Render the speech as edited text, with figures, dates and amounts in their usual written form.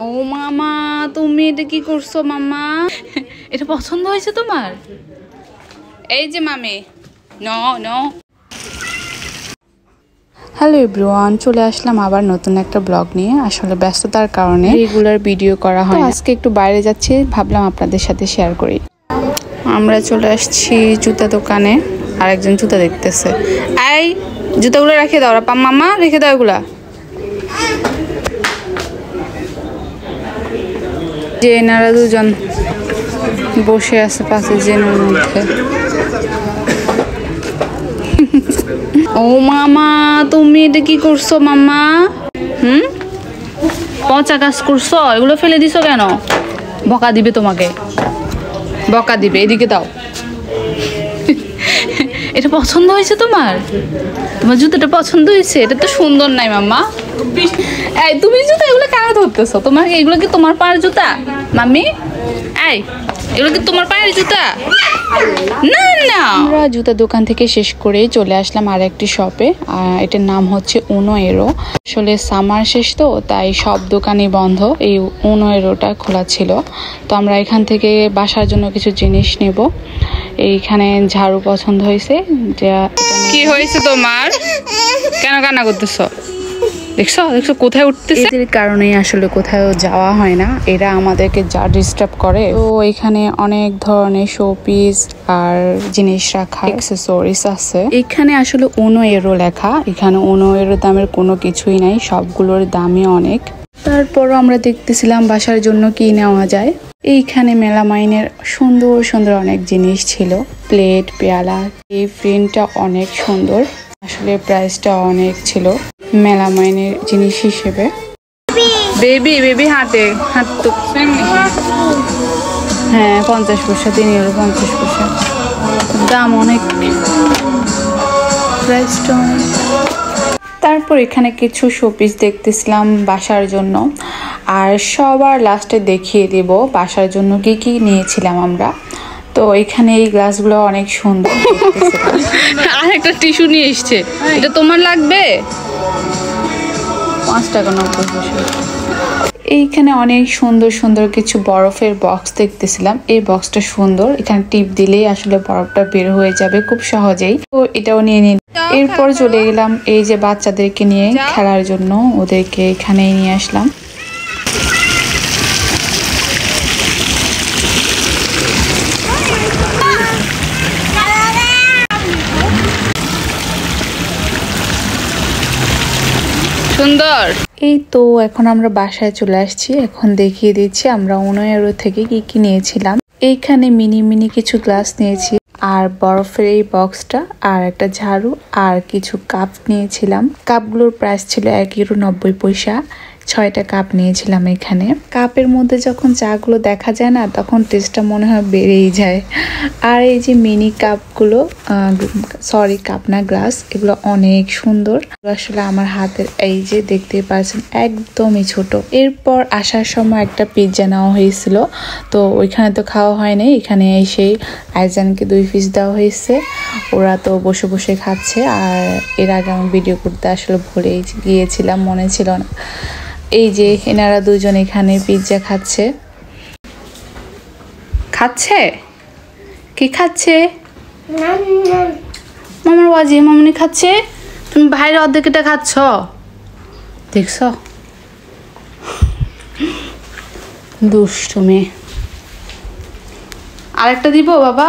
ও মামা, তুমি এটা কি করছো মামা? এটা পছন্দ হয়েছে তোমার? এই যে মামি, নো নো। হ্যালো এভরিওয়ান, চলে আসলাম আবার নতুন একটা ব্লগ নিয়ে। আসলে ব্যস্ততার কারণে রেগুলার ভিডিও করা হয়, আজকে একটু বাইরে যাচ্ছি, ভাবলাম আপনাদের সাথে শেয়ার করি। আমরা চলে আসছি জুতা দোকানে, আরেকজন জুতা দেখতেছে। এই জুতাগুলো রেখে দাও মামা, রেখে দাও এগুলা। যে এনারা দুজন বসে আছে পাশে জেনের মধ্যে। ও মামা, তুমি এটা কি করছো মামা? পচা কাজ করছো, এগুলো ফেলে দিছো কেন? বকা দিবে তোমাকে, বকা দিবে। এদিকে দাও। এটা পছন্দ হয়েছে তোমার? তোমার জুতোটা পছন্দ হয়েছে? এটা তো সুন্দর নাই মাম্মা। এই তুমি জুতো এগুলো কেন ধরতেছো? তোমার এগুলো কি তোমার পায়ের জুতা মাম্মি? এই এগুলো কি তোমার পায়ের জুতা? না না। আমরা জুতা দোকান থেকে শেষ করে চলে আসলাম আর একটি শপে। এটার নাম হচ্ছে উনো এরো। আসলে সামার শেষ তো, তাই সব দোকানই বন্ধ। এই উনো এরোটা খোলা ছিল, তো আমরা এখান থেকে বাসার জন্য কিছু জিনিস নেব। এইখানে ঝাড়ু পছন্দ হয়েছে। কি হয়েছে তোমার? কেন কান্না করতেছো? দেখছো দেখছো কোথায় উঠতেছে? এদের কারণেই আসলে কোথাও যাওয়া হয় না, এরা আমাদেরকে যা ডিস্টার্ব করে। তো এখানে অনেক ধরনের শোপিস আর জিনিস রাখা অ্যাক্সেসরিজ আছে। এখানে আসলে উনো এরো লেখা, এখানে উনো এরো দামের কোনো কিছুই নাই, সবগুলোর দামই অনেক। তারপরও আমরা দেখতেছিলাম বাসার জন্য কি নেওয়া যায়। এইখানে মেলামাইনের সুন্দর সুন্দর অনেক জিনিস ছিল, প্লেট, পেয়ালা। এই ফ্রেমটা অনেক সুন্দর, আসলে প্রাইসটা অনেক ছিল মেলামাইনের জিনিস হিসেবে। বেবি বেবি হাঁটে হাঁটতো। হ্যাঁ 50 পয়সা, 3 ইউরো 50 পয়সা, দাম অনেক, প্রাইসটা অনেক। তারপর এখানে কিছু শোপিস দেখতেছিলাম বাসার জন্য, আর সবার লাস্টে দেখিয়ে দেব বাসার জন্য কি কি নিয়েছিলাম আমরা। তো এখানে এই গ্লাসগুলো অনেক সুন্দর। আর একটা টিস্যু নিয়ে এসছে, এটা তোমার লাগবে? 5 টাকা 90 পয়সা। এইখানে অনেক সুন্দর সুন্দর কিছু বরফের বক্স দেখতেছিলাম। এই বক্সটা সুন্দর, এখানে টিপ দিলেই আসলে বরফটা বের হয়ে যাবে খুব সহজেই। তো এটাও নিয়ে নিন। এরপর চলে গেলাম এই যে বাচ্চাদেরকে নিয়ে খেলার জন্য, ওদেরকে এখানেই নিয়ে আসলাম। সুন্দর। এই তো এখন আমরা বাসায় চলে আসছি, এখন দেখিয়ে দিচ্ছি আমরা উনো এরো থেকে কি কি নিয়েছিলাম। এইখানে মিনি মিনি কিছু গ্লাস নিয়েছি, আর বরফের এই বক্সটা, আর একটা ঝাড়ু, আর কিছু কাপ নিয়েছিলাম। কাপগুলোর প্রাইস ছিল 1 ইউরো 90 পয়সা। 6টা কাপ নিয়েছিলাম এখানে। কাপের মধ্যে যখন চাগুলো দেখা যায় না, তখন টেস্টটা মনে হয় বেড়েই যায়। আর এই যে মিনি কাপগুলো, সরি কাপ না গ্লাস, এগুলো অনেক সুন্দর। আসলে আমার হাতের এই যে দেখতে পাচ্ছেন একদমই ছোট। এরপর আসার সময় একটা পিৎজা নেওয়া হয়েছিল, তো ওইখানে তো খাওয়া হয়নি, এখানে এসেই আইজানকে 2 পিস দেওয়া হয়েছে। ওরা তো বসে বসে খাচ্ছে, আর এর আগে আমি ভিডিও করতে আসলে ভুলেই গিয়েছিলাম, মনে ছিল না। এই যে এনারা দুজন এখানে পিৎজা খাচ্ছে। খাচ্ছে কি খাচ্ছে? মামার বাজি মামনি খাচ্ছে, তুমি বাইরে অর্ধেকটা খাচ্ছ, দেখছ? দুষ্টু মেয়ে। আরেকটা দিব বাবা?